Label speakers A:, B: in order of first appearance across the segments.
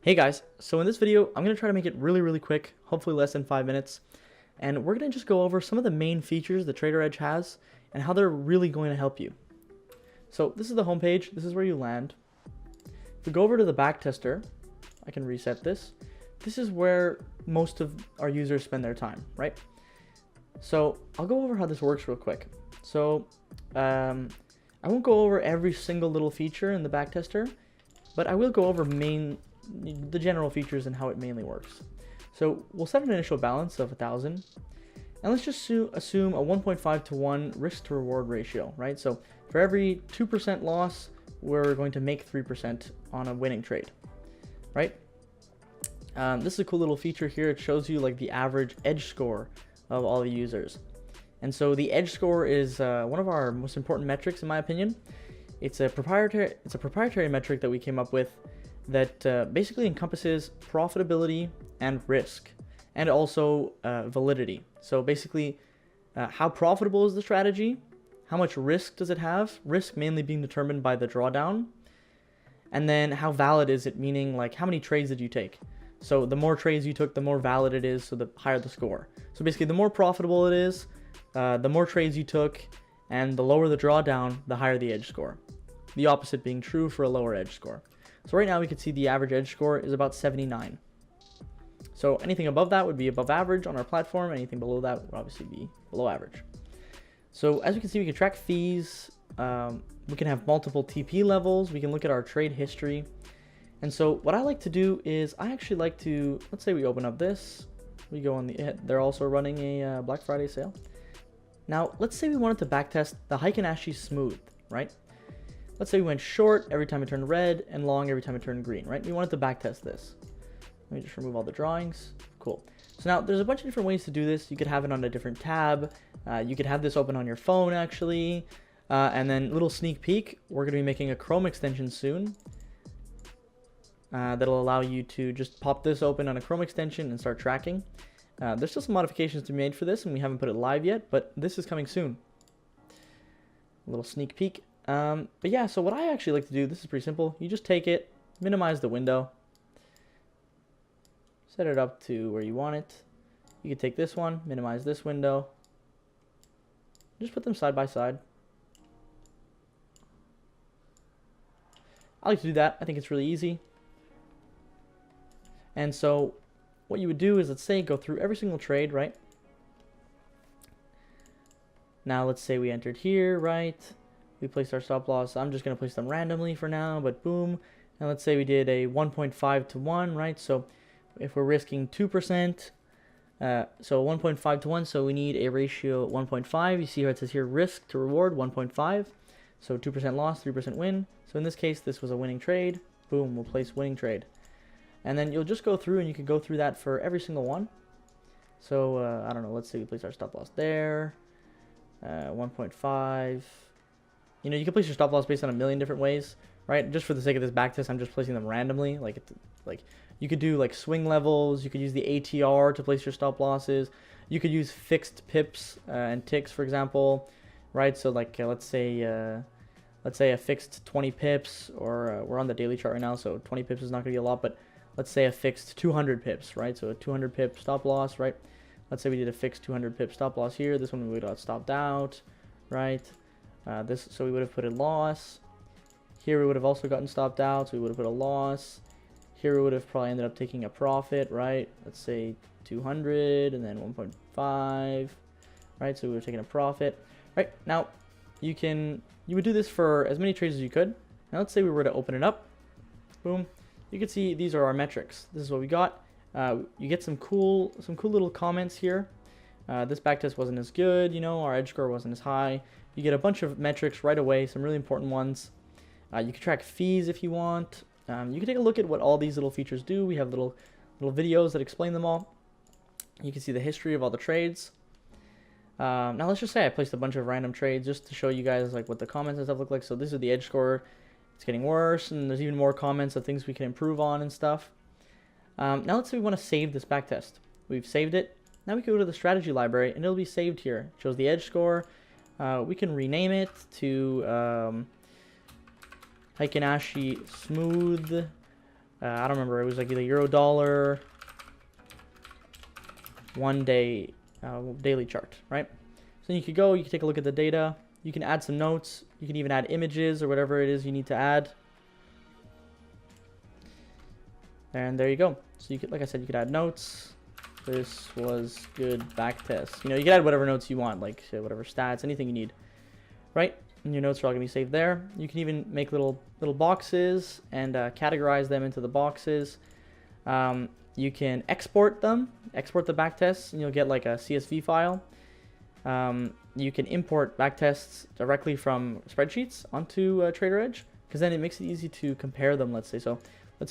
A: Hey guys, so in this video, I'm going to try to make it really quick, hopefully less than 5 minutes, and we're going to just go over some of the main features that TraderEdge has and how they're really going to help you. So this is the home page, this is where you land. If we go over to the backtester, I can reset this. This is where most of our users spend their time, right? So I'll go over how this works real quick. So I won't go over every single little feature in the backtester, but I will go over the general features and how it mainly works. So we'll set an initial balance of 1,000, and let's just assume a 1.5 to 1 risk to reward ratio, right? So for every 2% loss, we're going to make 3% on a winning trade, right? This is a cool little feature here. It shows you like the average edge score of all the users. And so the edge score is one of our most important metrics, in my opinion. It's a proprietary metric that we came up with that basically encompasses profitability and risk, and also validity. So basically, how profitable is the strategy? How much risk does it have? Risk mainly being determined by the drawdown. And then how valid is it, meaning like how many trades did you take? So the more trades you took, the more valid it is, so the higher the score. So basically, the more profitable it is, the more trades you took, and the lower the drawdown, the higher the edge score. The opposite being true for a lower edge score. So right now we can see the average edge score is about 79. So anything above that would be above average on our platform. Anything below that would obviously be below average. So as you can see, we can track fees. We can have multiple TP levels. We can look at our trade history. And so what I like to do is I actually like to, let's say we open up this. We go on they're also running a Black Friday sale. Now, let's say we wanted to backtest the Heiken Ashi smooth, right? Let's say we went short every time it turned red and long every time it turned green, right? We wanted to backtest this. Let me just remove all the drawings. Cool. So now there's a bunch of different ways to do this. You could have it on a different tab. You could have this open on your phone actually. And then little sneak peek, we're going to be making a Chrome extension soon. That'll allow you to just pop this open on a Chrome extension and start tracking. There's still some modifications to be made for this, and we haven't put it live yet, but this is coming soon. A little sneak peek. But yeah, so what I actually like to do, this is pretty simple. You just take it, minimize the window, set it up to where you want it. You can take this one, minimize this window, just put them side by side. I like to do that. I think it's really easy. And so what you would do is, let's say, go through every single trade, right? Now let's say we entered here, right? We placed our stop loss. I'm just going to place them randomly for now, but boom. And let's say we did a 1.5 to 1, right? So if we're risking 2%, so 1.5 to 1, so we need a ratio 1.5. You see how it says here risk to reward 1.5. So 2% loss, 3% win. So in this case, this was a winning trade. Boom, we'll place winning trade. And then you'll just go through, and you can go through that for every single one. So I don't know, let's say we place our stop loss there. 1.5. You know, you can place your stop loss based on a million different ways, right? Just for the sake of this backtest, I'm just placing them randomly. Like you could do like swing levels. You could use the ATR to place your stop losses. You could use fixed pips and ticks, for example, right? So like let's say a fixed 20 pips, or we're on the daily chart right now, so 20 pips is not going to be a lot, but let's say a fixed 200 pips, right? So a 200 pip stop loss, right? Let's say we did a fixed 200 pip stop loss here. This one we would have stopped out, right? So we would have put a loss. Here we would have also gotten stopped out, so we would have put a loss. Here we would have probably ended up taking a profit, right? Let's say 200 and then 1.5, right? So we would have taken a profit, right? Now you would do this for as many trades as you could. Now let's say we were to open it up, boom. You can see these are our metrics. This is what we got. You get some cool little comments here. This backtest wasn't as good, you know, our edge score wasn't as high. You get a bunch of metrics right away, some really important ones. You can track fees if you want. You can take a look at what all these little features do. We have little videos that explain them all. You can see the history of all the trades. Now let's just say I placed a bunch of random trades just to show you guys like what the comments and stuff look like. So this is the edge score. It's getting worse, and there's even more comments of things we can improve on and stuff. Now let's say we want to save this backtest. We've saved it. Now we can go to the strategy library, and it'll be saved here. It shows the edge score. We can rename it to Heiken Ashi smooth I don't remember. It was like either euro dollar 1 day daily chart, right? So you could go, you can take a look at the data. You can add some notes. You can even add images or whatever it is you need to add. And there you go. So you could, like I said, you could add notes. This was good backtest. You know, you can add whatever notes you want, like whatever stats, anything you need, right? And your notes are all gonna be saved there. You can even make little boxes and categorize them into the boxes. You can export them, export the backtests, and you'll get like a CSV file. You can import backtests directly from spreadsheets onto TraderEdge, because then it makes it easy to compare them. Let's say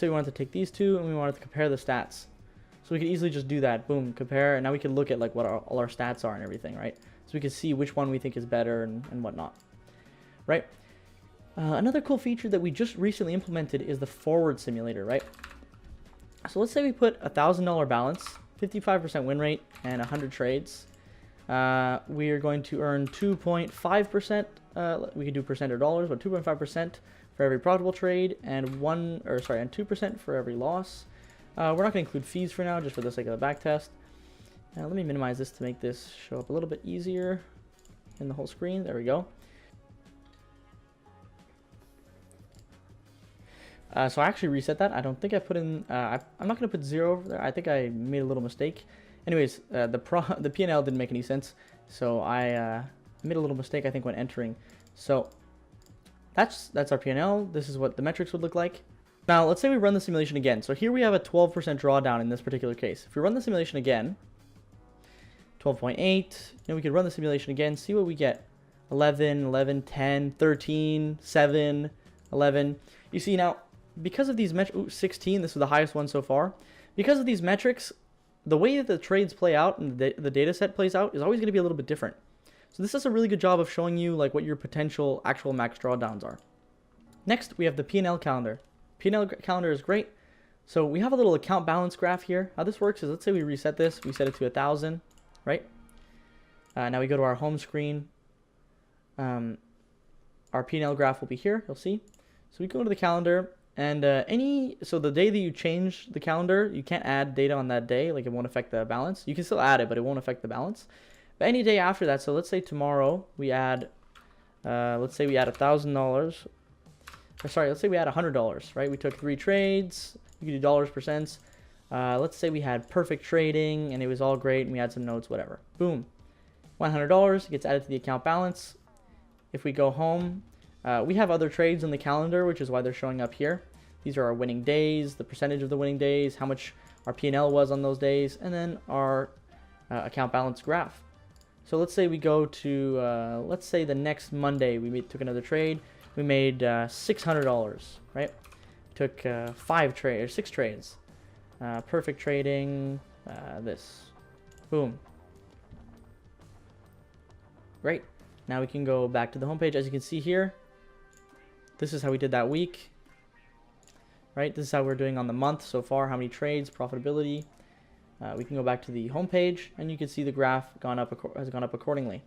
A: we wanted to take these two and we wanted to compare the stats. So we could easily just do that, boom, compare, and now we can look at like what all our stats are and everything, right? So we can see which one we think is better and whatnot, right? Another cool feature that we just recently implemented is the forward simulator, right? So let's say we put $1,000 balance, 55% win rate, and 100 trades. We are going to earn 2.5%. We could do percent or dollars, but 2.5% for every profitable trade, and 2% for every loss. We're not going to include fees for now, just for the sake of the backtest. Let me minimize this to make this show up a little bit easier in the whole screen. There we go. So I actually reset that. I don't think I put in, I'm not going to put 0 over there. I think I made a little mistake. Anyways, the P&L didn't make any sense. So I made a little mistake, I think, when entering. So that's our P&L. This is what the metrics would look like. Now, let's say we run the simulation again. So here we have a 12% drawdown in this particular case. If we run the simulation again, 12.8, we could run the simulation again, see what we get. 11, 11, 10, 13, 7, 11. You see now, because of these metrics, 16, this is the highest one so far. Because of these metrics, the way that the trades play out and the data set plays out is always going to be a little bit different. So this does a really good job of showing you like what your potential actual max drawdowns are. Next, we have the P&L calendar. P&L calendar is great. So we have a little account balance graph here. How this works is, let's say we reset this, we set it to 1,000, right? Now we go to our home screen. Our P&L graph will be here, you'll see. So we go to the calendar, and so the day that you change the calendar, you can't add data on that day, like it won't affect the balance. You can still add it, but it won't affect the balance. But any day after that, so let's say tomorrow we add, let's say we add $1,000. Sorry, let's say we had $100, right? We took 3 trades. You can do dollars, percents. Let's say we had perfect trading and it was all great and we had some notes, whatever. Boom. $100 gets added to the account balance. If we go home, we have other trades in the calendar, which is why they're showing up here. These are our winning days, the percentage of the winning days, how much our P&L was on those days, and then our account balance graph. So let's say we go to, let's say the next Monday we took another trade. We made $600, right? Took 6 trades. Perfect trading, this. Boom. Great. Now we can go back to the homepage. As you can see here, this is how we did that week, right? This is how we're doing on the month so far, how many trades, profitability. We can go back to the homepage, and you can see the graph has gone up accordingly.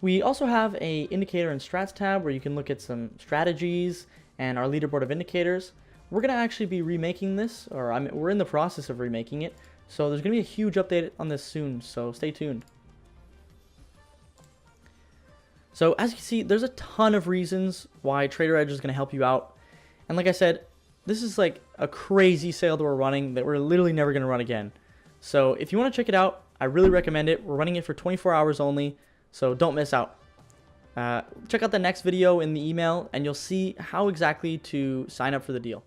A: We also have a indicator and strats tab where you can look at some strategies and our leaderboard of indicators. We're going to actually be remaking this, or we're in the process of remaking it. So there's going to be a huge update on this soon, so stay tuned. So as you can see, there's a ton of reasons why TraderEdge is going to help you out. And like I said, this is like a crazy sale that we're running that we're literally never going to run again. So if you want to check it out, I really recommend it. We're running it for 24 hours only. So don't miss out. Check out the next video in the email and you'll see how exactly to sign up for the deal.